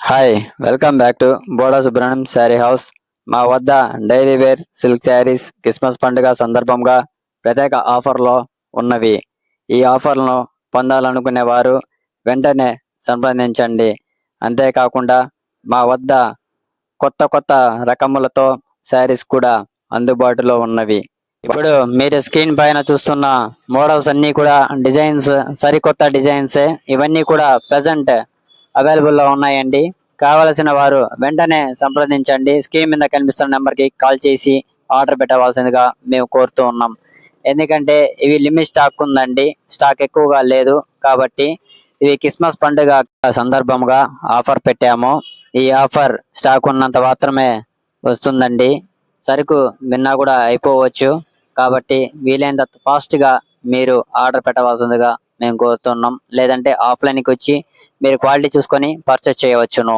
Hi welcome back to Boda Subrahmanyam sari house. మా వద్ద daily wear silk saris Christmas పండుగ సందర్భంగా ప్రత్యేక ఆఫర్లో ఉన్నవి. ఈ ఆఫర్లను పొందాలనుకునే వారు వెంటనే సంప్రదించండి. అంతేకాకుండా మా వద్ద కొత్త కొత్త రకములతో శారీస్ కూడా అందుబాటులో ఉన్నవి. ఇప్పుడు మీరు స్క్రీన్ పైన చూస్తున్న మోడల్స్ అన్నీ కూడా డిజైన్స్, సరికొత్త డిజైన్సే. ఇవన్నీ కూడా ప్రజెంట్ అవైలబుల్లో ఉన్నాయండి. కావలసిన వారు వెంటనే సంప్రదించండి. స్క్రీన్ మీద కనిపిస్తున్న నెంబర్కి కాల్ చేసి ఆర్డర్ పెట్టవలసిందిగా మేము కోరుతూ ఉన్నాం. ఎందుకంటే ఇవి లిమిట్ స్టాక్ ఉందండి, స్టాక్ ఎక్కువగా లేదు. కాబట్టి ఇవి క్రిస్మస్ పండుగ సందర్భంగా ఆఫర్ పెట్టాము. ఈ ఆఫర్ స్టాక్ ఉన్నంత మాత్రమే వస్తుందండి. సరుకు నిన్న కూడా అయిపోవచ్చు. కాబట్టి వీలైనంత ఫాస్ట్గా మీరు ఆర్డర్ పెట్టవలసిందిగా మేము కోరుతున్నాం. లేదంటే ఆఫ్లైన్కి వచ్చి మీరు క్వాలిటీ చూసుకొని పర్చేస్ చేయవచ్చును.